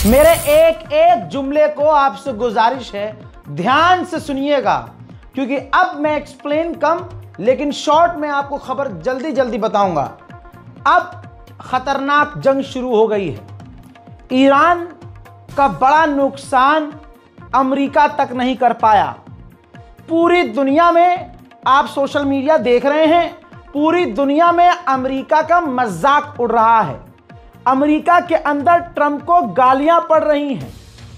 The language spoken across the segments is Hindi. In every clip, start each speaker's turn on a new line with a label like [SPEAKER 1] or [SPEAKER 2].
[SPEAKER 1] मेरे एक एक जुमले को आपसे गुजारिश है ध्यान से सुनिएगा, क्योंकि अब मैं एक्सप्लेन कम लेकिन शॉर्ट में आपको खबर जल्दी जल्दी बताऊंगा। अब खतरनाक जंग शुरू हो गई है। ईरान का बड़ा नुकसान अमेरिका तक नहीं कर पाया। पूरी दुनिया में आप सोशल मीडिया देख रहे हैं, पूरी दुनिया में अमेरिका का मजाक उड़ रहा है। अमेरिका के अंदर ट्रंप को गालियां पड़ रही हैं।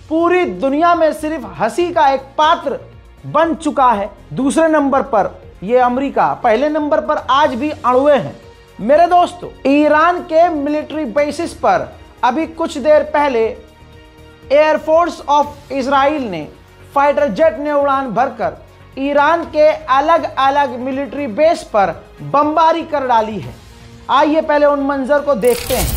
[SPEAKER 1] पूरी दुनिया में सिर्फ हंसी का एक पात्र बन चुका है। दूसरे नंबर पर यह अमेरिका, पहले नंबर पर आज भी अड़ुए हैं। मेरे दोस्तों, ईरान के मिलिट्री बेसिस पर अभी कुछ देर पहले एयरफोर्स ऑफ इजराइल ने फाइटर जेट ने उड़ान भरकर ईरान के अलग अलग मिलिट्री बेस पर बमबारी कर डाली है। आइए पहले उन मंजर को देखते हैं।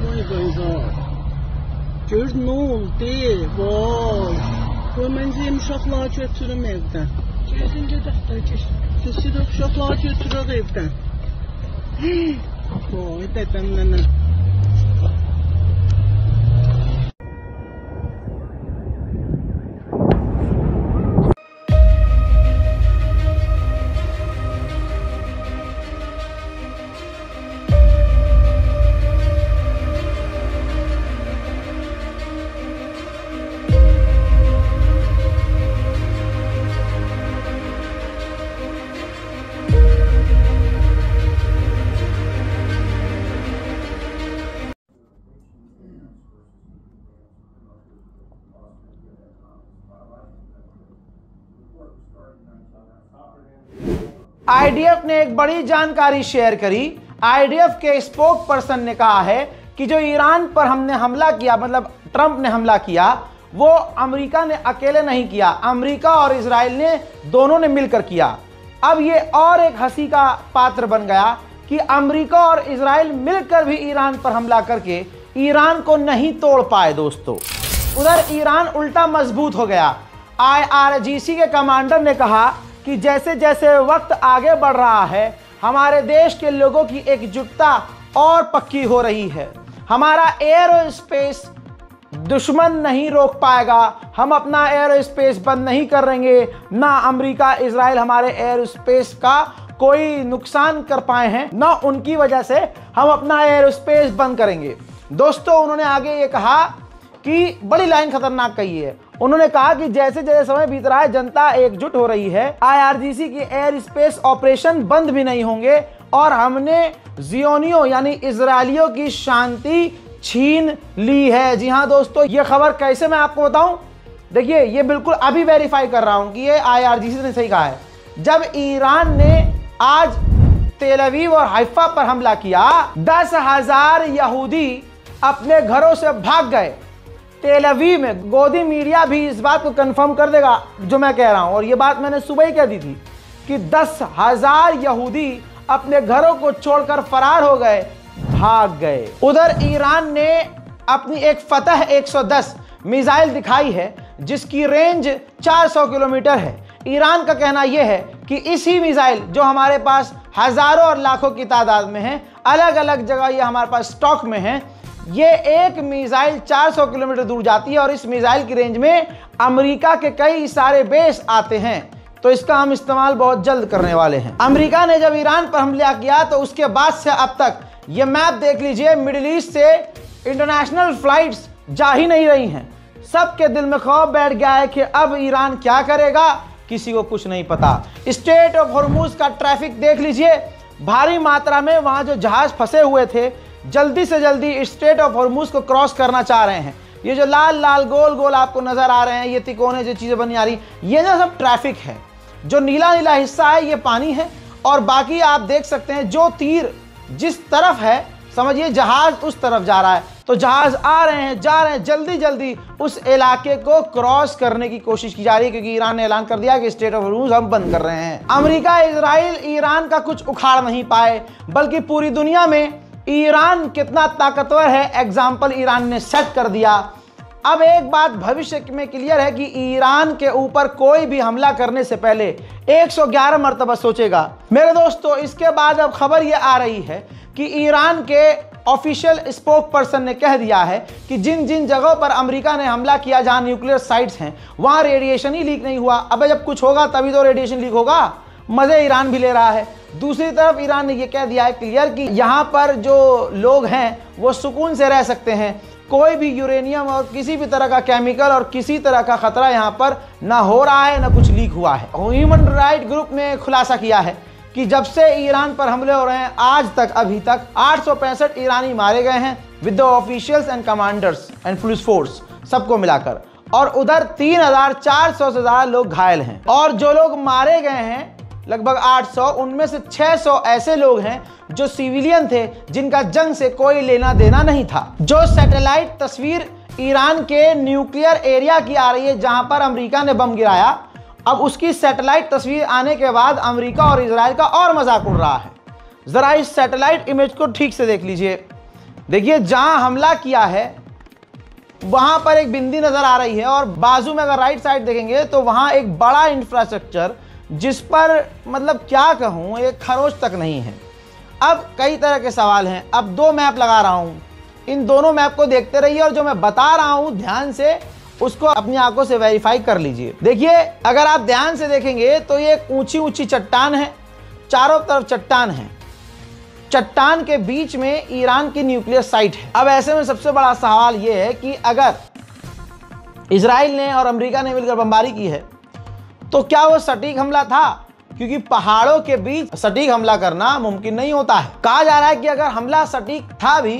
[SPEAKER 2] Vay Beyza, gör ne oldu, vay. Qoy məncə uşaqları götürüm evdən. Gözün gedək də keç. Səsirək uşaqları götürək evdən. Vay dədəm nənə.
[SPEAKER 1] IDF ने एक बड़ी जानकारी शेयर करी। आईडीएफ के स्पोक पर्सन ने कहा है कि जो ईरान पर हमने हमला किया, मतलब ट्रंप ने हमला किया, वो अमेरिका ने अकेले नहीं किया, अमेरिका और इजराइल ने दोनों ने मिलकर किया। अब ये और एक हंसी का पात्र बन गया कि अमेरिका और इजराइल मिलकर भी ईरान पर हमला करके ईरान को नहीं तोड़ पाए। दोस्तों, उधर ईरान उल्टा मजबूत हो गया। IRGC के कमांडर ने कहा कि जैसे जैसे वक्त आगे बढ़ रहा है, हमारे देश के लोगों की एकजुटता और पक्की हो रही है। हमारा एरो स्पेस दुश्मन नहीं रोक पाएगा। हम अपना एरो स्पेस बंद नहीं करेंगे। ना अमेरिका इजराइल हमारे एरो स्पेस का कोई नुकसान कर पाए हैं, ना उनकी वजह से हम अपना एरो स्पेस बंद करेंगे। दोस्तों, उन्होंने आगे ये कहा कि बड़ी लाइन खतरनाक कही है। उन्होंने कहा कि जैसे जैसे समय बीत रहा है, जनता एकजुट हो रही है। IRGC के एयर स्पेस ऑपरेशन बंद भी नहीं होंगे और हमने जियोनियों यानी इजरायलियों की शांति छीन ली है। जी हाँ दोस्तों, ये खबर कैसे मैं आपको बताऊं। देखिए, ये बिल्कुल अभी वेरीफाई कर रहा हूं कि ये IRGC ने सही कहा है। जब ईरान ने आज तेल अवीव और हाइफा पर हमला किया, 10,000 यहूदी अपने घरों से भाग गए। तेल अवीव में गोदी मीडिया भी इस बात को कंफर्म कर देगा जो मैं कह रहा हूं, और ये बात मैंने सुबह ही कह दी थी कि 10,000 यहूदी अपने घरों को छोड़कर फरार हो गए, भाग गए। उधर ईरान ने अपनी एक फतह 110 मिसाइल दिखाई है जिसकी रेंज 400 किलोमीटर है। ईरान का कहना यह है कि इसी मिसाइल जो हमारे पास हजारों और लाखों की तादाद में है, अलग अलग जगह ये हमारे पास स्टॉक में है, ये एक मिसाइल 400 किलोमीटर दूर जाती है और इस मिसाइल की रेंज में अमेरिका के कई सारे बेस आते हैं। तो इसका हम इस्तेमाल बहुत जल्द करने वाले हैं। अमेरिका ने जब ईरान पर हमला किया तो उसके बाद से अब तक ये मैप देख लीजिए, मिडिल ईस्ट से इंटरनेशनल फ्लाइट्स जा ही नहीं रही हैं। सबके दिल में खौफ बैठ गया है कि अब ईरान क्या करेगा, किसी को कुछ नहीं पता। स्ट्रेट ऑफ हॉर्मुज का ट्रैफिक देख लीजिए, भारी मात्रा में वहां जो जहाज फंसे हुए थे जल्दी से जल्दी स्ट्रेट ऑफ हॉर्मुज को क्रॉस करना चाह रहे हैं। ये जो लाल लाल गोल गोल आपको नजर आ रहे हैं, ये तिकोने जो चीजें बनी आ रही, ये ना सब ट्रैफिक है। जो नीला नीला हिस्सा है ये पानी है और बाकी आप देख सकते हैं जो तीर जिस तरफ है, समझिए जहाज उस तरफ जा रहा है, तो जहाज आ रहे हैं, जा रहे हैं, जल्दी जल्दी उस इलाके को क्रॉस करने की कोशिश की जा रही है, क्योंकि ईरान ने ऐलान कर दिया कि स्टेट ऑफ रूज हम बंद कर रहे हैं। अमेरिका, इजराइल, ईरान का कुछ उखाड़ नहीं पाए, बल्कि पूरी दुनिया में ईरान कितना ताकतवर है एग्जाम्पल ईरान ने सेट कर दिया। अब एक बात भविष्य में क्लियर है कि ईरान के ऊपर कोई भी हमला करने से पहले 111 मरतबा सोचेगा। मेरे दोस्तों, इसके बाद अब खबर यह आ रही है कि ईरान के ऑफिशियल स्पोक पर्सन ने कह दिया है कि जिन जिन जगहों पर अमेरिका ने हमला किया जहां न्यूक्लियर साइट्स हैं वहां रेडिएशन ही लीक नहीं हुआ। अबे जब कुछ होगा तभी तो रेडिएशन लीक होगा। मजे ईरान भी ले रहा है। दूसरी तरफ ईरान ने यह कह दिया है क्लियर कि यहां पर जो लोग हैं वो सुकून से रह सकते हैं, कोई भी यूरेनियम और किसी भी तरह का केमिकल और किसी तरह का खतरा यहाँ पर ना हो रहा है, ना कुछ लीक हुआ है। ह्यूमन राइट ग्रुप ने खुलासा किया है कि जब से ईरान पर हमले हो रहे हैं आज तक, अभी तक 865 ईरानी मारे गए हैं with the officials and commanders and police force सबको मिलाकर, और उधर 3400 से ज़्यादा लोग घायल हैं। और जो लोग मारे गए हैं लगभग 800, उनमें से 600 ऐसे लोग हैं जो सिविलियन थे, जिनका जंग से कोई लेना देना नहीं था। जो सैटेलाइट तस्वीर ईरान के न्यूक्लियर एरिया की आ रही है जहां पर अमेरिका ने बम गिराया, अब उसकी सैटेलाइट तस्वीर आने के बाद अमेरिका और इजराइल का और मजाक उड़ रहा है। जरा इस सैटेलाइट इमेज को ठीक से देख लीजिए। देखिए जहां हमला किया है वहां पर एक बिंदी नजर आ रही है, और बाजू में अगर राइट साइड देखेंगे तो वहां एक बड़ा इंफ्रास्ट्रक्चर जिस पर मतलब क्या कहूं, एक खरोच तक नहीं है। अब कई तरह के सवाल हैं। अब दो मैप लगा रहा हूं, इन दोनों मैप को देखते रहिए और जो मैं बता रहा हूं ध्यान से उसको अपनी आंखों से वेरीफाई कर लीजिए। देखिए अगर आप ध्यान से देखेंगे तो ये एक ऊंची ऊंची चट्टान है, चारों तरफ चट्टान है, चट्टान के बीच में ईरान की न्यूक्लियर साइट है। अब ऐसे में सबसे बड़ा सवाल यह है कि अगर इजराइल ने और अमेरिका ने मिलकर बमबारी की है तो क्या वो सटीक हमला था, क्योंकि पहाड़ों के बीच सटीक हमला करना मुमकिन नहीं होता है। कहा जा रहा है कि अगर हमला सटीक था भी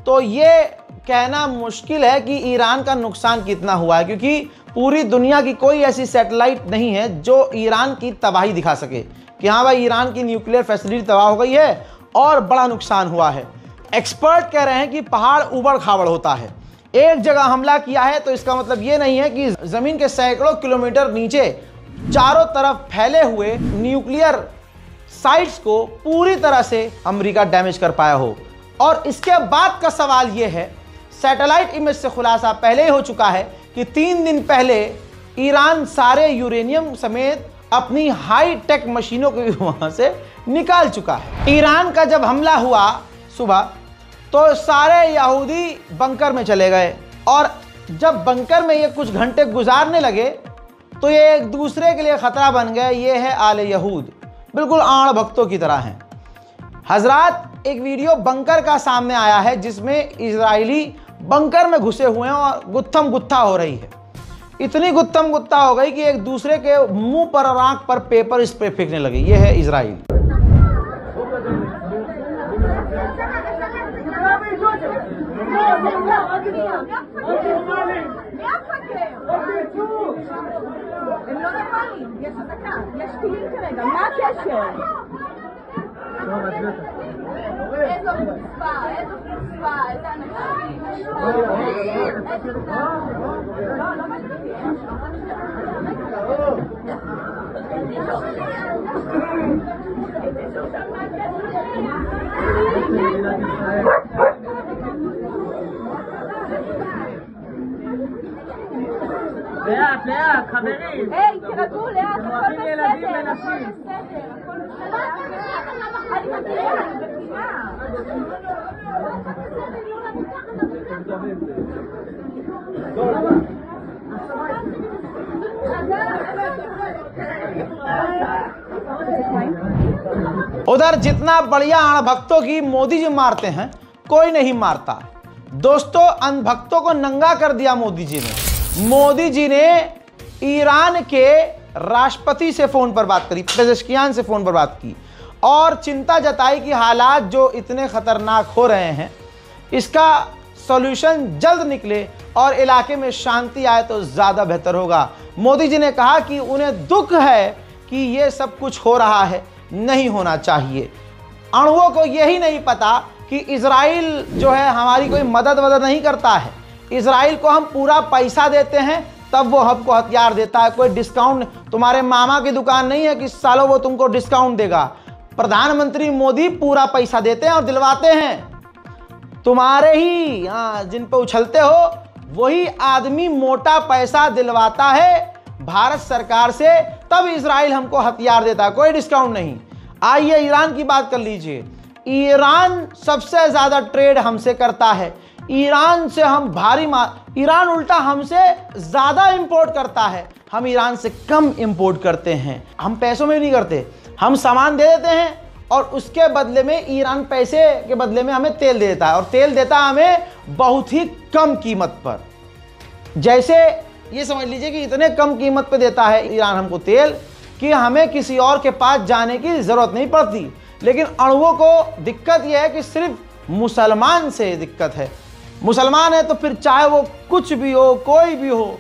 [SPEAKER 1] तो ये कहना मुश्किल है कि ईरान का नुकसान कितना हुआ है, क्योंकि पूरी दुनिया की कोई ऐसी सैटेलाइट नहीं है जो ईरान की तबाही दिखा सके कि हाँ भाई ईरान की न्यूक्लियर फैसिलिटी तबाह हो गई है और बड़ा नुकसान हुआ है। एक्सपर्ट कह रहे हैं कि पहाड़ उबड़ खाबड़ होता है। एक जगह हमला किया है तो इसका मतलब ये नहीं है कि जमीन के सैकड़ों किलोमीटर नीचे चारों तरफ फैले हुए न्यूक्लियर साइट्स को पूरी तरह से अमेरिका डैमेज कर पाया हो। और इसके बाद का सवाल यह है, सैटेलाइट इमेज से खुलासा पहले ही हो चुका है कि 3 दिन पहले ईरान सारे यूरेनियम समेत अपनी हाई टेक मशीनों को वहां से निकाल चुका है। ईरान का जब हमला हुआ सुबह तो सारे यहूदी बंकर में चले गए, और जब बंकर में ये कुछ घंटे गुजारने लगे तो ये एक दूसरे के लिए खतरा बन गए। ये है आले यहूद, बिल्कुल आड़ भक्तों की तरह हैं। हजरात एक वीडियो बंकर का सामने आया है जिसमें इजरायली बंकर में घुसे हुए हैं और गुत्थम गुत्था हो रही है। इतनी गुत्थम गुत्था हो गई कि एक दूसरे के मुंह पर और आंख पर पेपर स्प्रे फेंकने लगे। ये है इजराइल।
[SPEAKER 2] לאט, לאט, חברים.
[SPEAKER 3] היי, תירגעו לאט, הכל בסדר,
[SPEAKER 2] ילדים
[SPEAKER 3] הכל
[SPEAKER 2] ונשים.
[SPEAKER 3] בסדר, הכל בסדר. אני מכירה, אני מכירה.
[SPEAKER 1] उधर जितना बढ़िया अणभक्तों की मोदी जी मारते हैं कोई नहीं मारता। दोस्तों अनभक्तों को नंगा कर दिया मोदी जी ने। मोदी जी ने ईरान के राष्ट्रपति से फोन पर बात करी, पेजेश्कियान से फोन पर बात की और चिंता जताई कि हालात जो इतने खतरनाक हो रहे हैं इसका सॉल्यूशन जल्द निकले और इलाके में शांति आए तो ज़्यादा बेहतर होगा। मोदी जी ने कहा कि उन्हें दुख है कि ये सब कुछ हो रहा है, नहीं होना चाहिए। अणुओं को यही नहीं पता कि इजराइल जो है हमारी कोई मदद नहीं करता है। इजराइल को हम पूरा पैसा देते हैं तब वो हमको हथियार देता है। कोई डिस्काउंट, तुम्हारे मामा की दुकान नहीं है कि सालों वो तुमको डिस्काउंट देगा। प्रधानमंत्री मोदी पूरा पैसा देते हैं और दिलवाते हैं। तुम्हारे ही जिन पे उछलते हो वही आदमी मोटा पैसा दिलवाता है भारत सरकार से, तब इजराइल हमको हथियार देता है, कोई डिस्काउंट नहीं। आइए ईरान की बात कर लीजिए। ईरान सबसे ज्यादा ट्रेड हमसे करता है। ईरान से हम ईरान उल्टा हमसे ज्यादा इंपोर्ट करता है, हम ईरान से कम इंपोर्ट करते हैं। हम पैसों में नहीं करते, हम सामान दे देते हैं और उसके बदले में ईरान पैसे के बदले में हमें तेल देता है, और तेल देता है हमें बहुत ही कम कीमत पर। जैसे ये समझ लीजिए कि इतने कम कीमत पे देता है ईरान हमको तेल कि हमें किसी और के पास जाने की जरूरत नहीं पड़ती। लेकिन अणुओं को दिक्कत यह है कि सिर्फ मुसलमान से दिक्कत है। मुसलमान है तो फिर चाहे वो कुछ भी हो, कोई भी हो,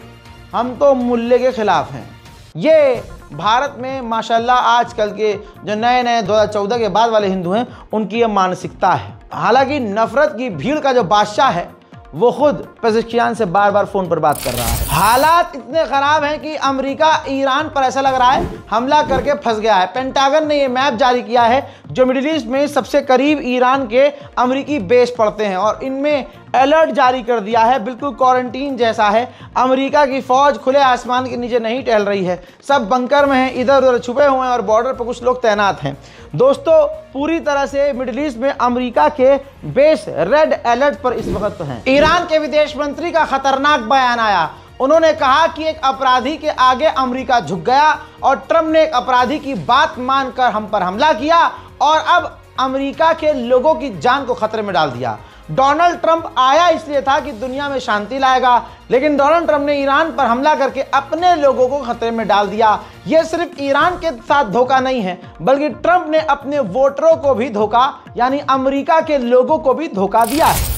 [SPEAKER 1] हम तो मुल्ले के खिलाफ हैं। ये भारत में माशाल्लाह आजकल के जो नए 2014 के बाद वाले हिंदू हैं उनकी ये मानसिकता है। हालांकि नफरत की भीड़ का जो बादशाह है वो खुद पेज़ेश्कियान से बार बार फोन पर बात कर रहा है। हालात इतने खराब हैं कि अमेरिका ईरान पर ऐसा लग रहा है हमला करके फंस गया है। पेंटागन ने ये मैप जारी किया है जो मिडिल ईस्ट में सबसे करीब ईरान के अमेरिकी बेस पड़ते हैं, और इनमें अलर्ट जारी कर दिया है। बिल्कुल क्वारंटीन जैसा है। अमेरिका की फौज खुले आसमान के नीचे नहीं टहल रही है, सब बंकर में हैं, इधर उधर छुपे हुए हैं और बॉर्डर पर कुछ लोग तैनात हैं। दोस्तों पूरी तरह से मिडिल ईस्ट में अमेरिका के बेस रेड अलर्ट पर इस वक्त हैं। ईरान के विदेश मंत्री का खतरनाक बयान आया। उन्होंने कहा कि एक अपराधी के आगे अमेरिका झुक गया और ट्रंप ने एक अपराधी की बात मानकर हम पर हमला किया और अब अमेरिका के लोगों की जान को खतरे में डाल दिया। डोनाल्ड ट्रंप आया इसलिए था कि दुनिया में शांति लाएगा, लेकिन डोनाल्ड ट्रंप ने ईरान पर हमला करके अपने लोगों को खतरे में डाल दिया। यह सिर्फ ईरान के साथ धोखा नहीं है, बल्कि ट्रंप ने अपने वोटरों को भी धोखा, यानी अमेरिका के लोगों को भी धोखा दिया है।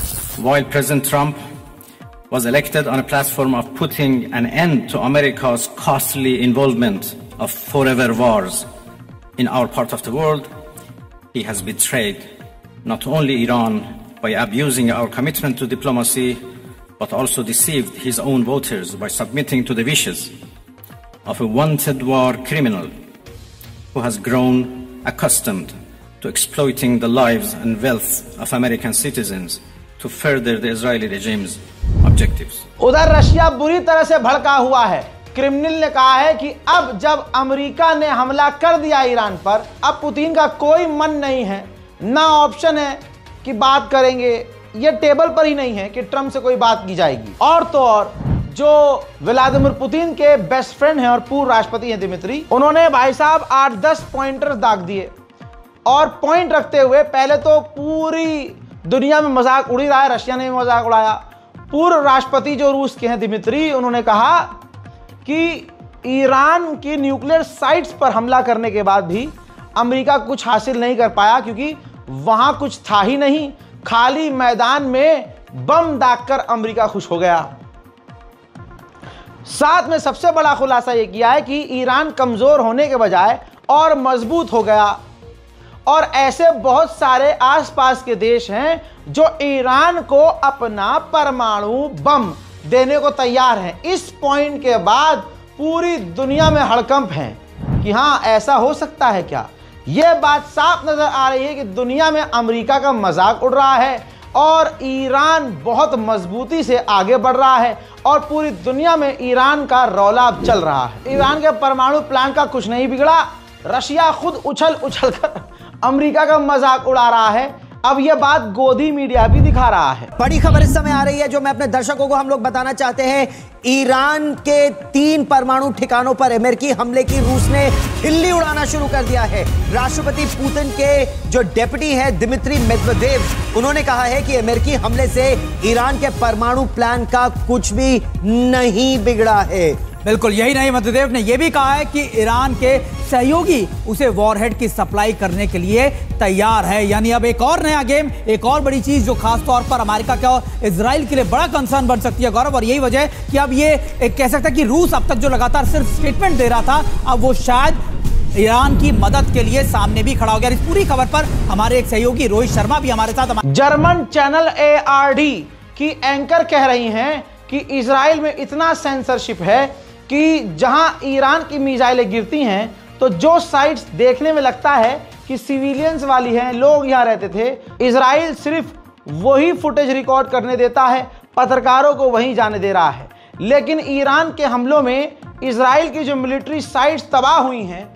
[SPEAKER 4] While President Trump was elected on a platform of putting an end to America's costly involvement of forever wars in our part of the world, he has betrayed not only Iran by abusing our commitment to diplomacy, but also deceived his own voters by submitting to the wishes of a wanted war criminal who has grown accustomed to exploiting the lives and wealth of American citizens to further the Israeli regime's objectives.
[SPEAKER 1] उधर रशिया बुरी तरह से भड़का हुआ है। क्रेमलिन ने कहा है कि अब जब अमेरिका ने हमला कर दिया ईरान पर, अब पुतिन का कोई मन नहीं है, ना ऑप्शन है कि बात करेंगे। ये टेबल पर ही नहीं है कि ट्रंप से कोई बात की जाएगी। और तो और जो व्लादिमीर पुतिन के बेस्ट फ्रेंड हैं और पूर्व राष्ट्रपति हैं दिमित्री, उन्होंने भाई साहब 8-10 पॉइंटर्स दाग दिए और पॉइंट रखते हुए पहले तो पूरी दुनिया में मजाक उड़ी रहा है। रशिया ने भी मजाक उड़ाया। पूर्व राष्ट्रपति जो रूस के हैं दिमित्री, उन्होंने कहा कि ईरान की न्यूक्लियर साइट्स पर हमला करने के बाद भी अमेरिका कुछ हासिल नहीं कर पाया, क्योंकि वहां कुछ था ही नहीं, खाली मैदान में बम दागकर अमेरिका खुश हो गया। साथ में सबसे बड़ा खुलासा यह किया है कि ईरान कमजोर होने के बजाय और मजबूत हो गया, और ऐसे बहुत सारे आसपास के देश हैं जो ईरान को अपना परमाणु बम देने को तैयार हैं। इस पॉइंट के बाद पूरी दुनिया में हड़कंप है कि हाँ ऐसा हो सकता है क्या। यह बात साफ नजर आ रही है कि दुनिया में अमेरिका का मजाक उड़ रहा है और ईरान बहुत मजबूती से आगे बढ़ रहा है और पूरी दुनिया में ईरान का रौला अब चल रहा है। ईरान के परमाणु प्लांट का कुछ नहीं बिगड़ा, रशिया खुद उछल उछल कर अमेरिका का मजाक उड़ा रहा है। अब यह बात गोदी मीडिया भी दिखा रहा है।
[SPEAKER 5] बड़ी खबर इस समय आ रही है जो मैं अपने दर्शकों को हम लोग बताना चाहते हैं। ईरान के 3 परमाणु ठिकानों पर अमेरिकी हमले की रूस ने खिल्ली उड़ाना शुरू कर दिया है। राष्ट्रपति पुतिन के जो डेप्यूटी है दिमित्री मेदवेदेव, उन्होंने कहा है कि अमेरिकी हमले से ईरान के परमाणु प्लान का कुछ भी नहीं बिगड़ा है।
[SPEAKER 6] बिल्कुल यही नहीं, मेदवेदेव ने यह भी कहा है कि ईरान के सहयोगी उसे वॉरहेड की सप्लाई करने के लिए तैयार है। यानी अब एक और नया गेम, एक और बड़ी चीज जो खास तौर पर अमेरिका के और इजराइल के लिए बड़ा कंसर्न बन सकती है गौरव, और यही वजह है कि अब ये कह सकता है कि रूस अब तक जो लगातार सिर्फ स्टेटमेंट दे रहा था, अब वो शायद ईरान की मदद के लिए सामने भी खड़ा हो गया। इस पूरी खबर पर हमारे एक सहयोगी रोहित शर्मा भी हमारे साथ।
[SPEAKER 1] जर्मन चैनल ARD की एंकर कह रही हैं कि इजराइल में इतना सेंसरशिप है कि जहां ईरान की मिसाइलें गिरती हैं तो जो साइट्स देखने में लगता है कि सिविलियंस वाली हैं, लोग यहां रहते थे, इजराइल सिर्फ वही फुटेज रिकॉर्ड करने देता है, पत्रकारों को वहीं जाने दे रहा है। लेकिन ईरान के हमलों में इजराइल की जो मिलिट्री साइट्स तबाह हुई हैं,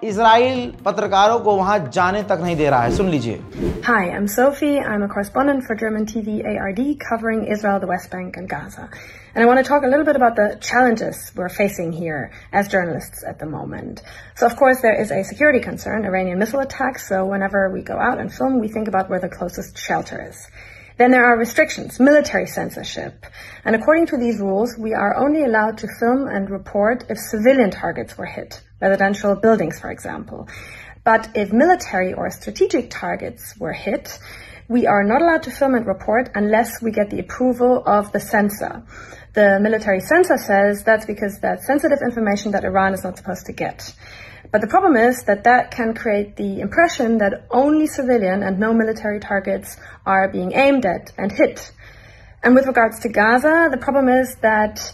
[SPEAKER 1] इजराइल पत्रकारों को वहां जाने तक नहीं दे रहा है। सुन लीजिए।
[SPEAKER 7] Hi, I'm Sophie. I'm a correspondent for German TV ARD covering Israel, the West Bank and Gaza. And I want to talk a little bit about the challenges we're facing here as journalists at the moment. So of course there is a security concern, Iranian missile attacks. So whenever we go out and film, we think about where the closest shelter is. Then there are restrictions, military censorship. And according to these rules, we are only allowed to film and report if civilian targets were hit, residential buildings, for example. But if military or strategic targets were hit, we are not allowed to film and report unless we get the approval of the censor. The military censor says that's because that's sensitive information that Iran is not supposed to get. But the problem is that that can create the impression that only civilian and no military targets are being aimed at and hit. And with regards to Gaza, the problem is that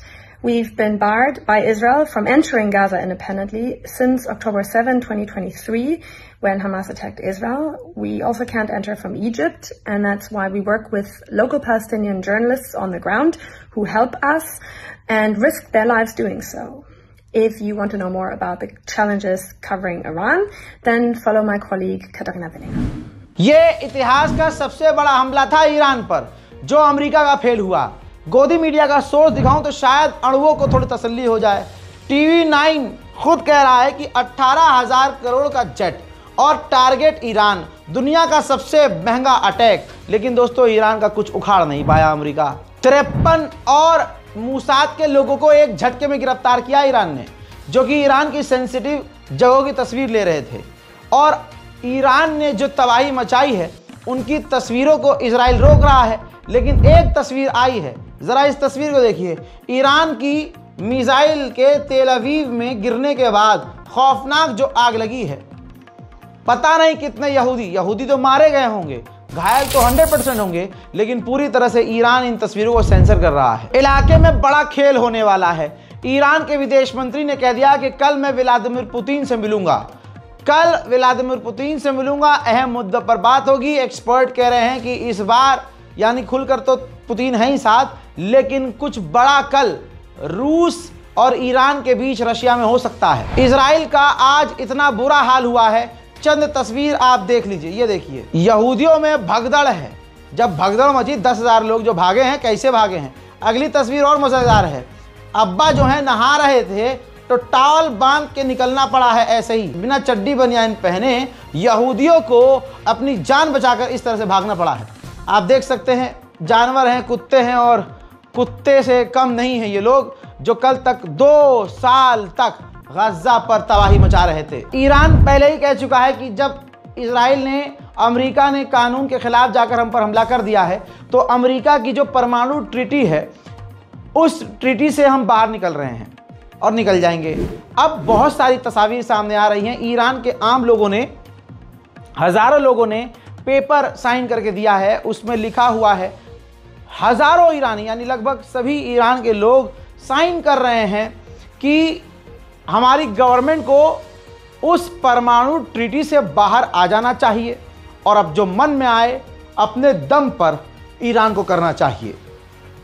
[SPEAKER 7] we've been barred by Israel from entering Gaza independently since October 7, 2023, when Hamas attacked Israel. We also can't enter from Egypt, and that's why we work with local Palestinian journalists on the ground who help us and risk their lives doing so. If you want to know more about the challenges covering Iran, then follow my colleague Katarina Venegas.
[SPEAKER 1] ये इतिहास का सबसे बड़ा हमला था ईरान पर, जो अमेरिका का फेल हुआ। गोदी मीडिया का सोर्स दिखाऊं तो शायद अणुओं को थोड़ी तसल्ली हो जाए। TV9 खुद कह रहा है कि 18,000 करोड़ का जेट और टारगेट ईरान, दुनिया का सबसे महंगा अटैक। लेकिन दोस्तों, ईरान का कुछ उखाड़ नहीं पाया अमेरिका। 53 और मूसाद के लोगों को एक झटके में गिरफ्तार किया ईरान ने, जो कि ईरान की सेंसिटिव जगहों की तस्वीर ले रहे थे। और ईरान ने जो तबाही मचाई है, उनकी तस्वीरों को इजराइल रोक रहा है। लेकिन एक तस्वीर आई है, ज़रा इस तस्वीर को देखिए। ईरान की मिसाइल के तेल अवीव में गिरने के बाद खौफनाक जो आग लगी है, पता नहीं कितने यहूदी तो मारे गए होंगे, घायल तो 100% होंगे, लेकिन पूरी तरह से ईरान इन तस्वीरों को सेंसर कर रहा है। इलाके में बड़ा खेल होने वाला है। ईरान के विदेश मंत्री ने कह दिया कि कल मैं व्लादिमीर पुतिन से मिलूंगा। कल व्लादिमीर पुतिन से मिलूंगा, अहम मुद्दों पर बात होगी। एक्सपर्ट कह रहे हैं कि इस बार यानी खुलकर तो पुतिन है ही साथ, लेकिन कुछ बड़ा कल रूस और ईरान के बीच रशिया में हो सकता है। इजराइल का आज इतना बुरा हाल हुआ है, चंद तस्वीर आप देख लीजिए। ये देखिए, यहूदियों में भगदड़ है। जब भगदड़ मची, 10,000 लोग जो भागे हैं, कैसे भागे हैं। अगली तस्वीर और मजेदार है। अब्बा जो है नहा रहे थे तो टॉवल बांध के निकलना पड़ा है, ऐसे ही बिना चड्डी बनियान पहने यहूदियों को अपनी जान बचाकर इस तरह से भागना पड़ा है। आप देख सकते हैं, जानवर हैं, कुत्ते हैं, और कुत्ते से कम नहीं है ये लोग, जो कल तक 2 साल तक गजा पर तबाही मचा रहे थे। ईरान पहले ही कह चुका है कि जब इजराइल ने, अमेरिका ने कानून के खिलाफ जाकर हम पर हमला कर दिया है, तो अमेरिका की जो परमाणु ट्रीटी है, उस ट्रीटी से हम बाहर निकल रहे हैं और निकल जाएंगे। अब बहुत सारी तस्वीर सामने आ रही हैं। ईरान के आम लोगों ने, हजारों लोगों ने पेपर साइन करके दिया है, उसमें लिखा हुआ है, हजारों ईरानी यानी लगभग सभी ईरान के लोग साइन कर रहे हैं कि हमारी गवर्नमेंट को उस परमाणु ट्रीटी से बाहर आ जाना चाहिए और अब जो मन में आए अपने दम पर ईरान को करना चाहिए।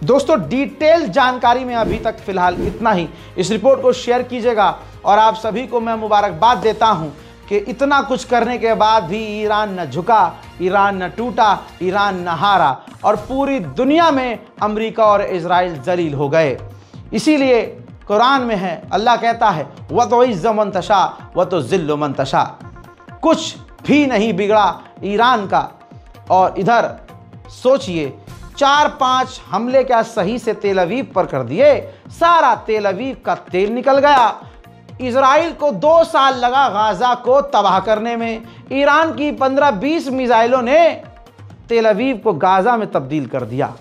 [SPEAKER 1] दोस्तों, डिटेल जानकारी में अभी तक फिलहाल इतना ही। इस रिपोर्ट को शेयर कीजिएगा और आप सभी को मैं मुबारकबाद देता हूं कि इतना कुछ करने के बाद भी ईरान न झुका, ईरान न टूटा, ईरान न हारा और पूरी दुनिया में अमेरिका और इजराइल जलील हो गए। इसीलिए कुरान में है, अल्लाह कहता है, व तो इज़्ज़ मन तशा व तो ज़िल्लु मन तशा। कुछ भी नहीं बिगड़ा ईरान का। और इधर सोचिए, 4-5 हमले क्या सही से तेल अवीव पर कर दिए, सारा तेल अवीव का तेल निकल गया। इजराइल को 2 साल लगा गाजा को तबाह करने में। ईरान की 15-20 मिसाइलों ने तेल अवीव को गाजा में तब्दील कर दिया।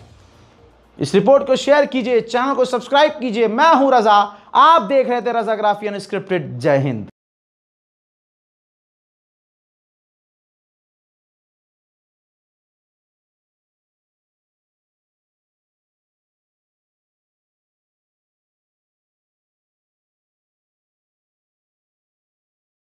[SPEAKER 1] इस रिपोर्ट को शेयर कीजिए, चैनल को सब्सक्राइब कीजिए। मैं हूं रजा, आप देख रहे थे रजाग्राफी अनस्क्रिप्टेड। जय हिंद।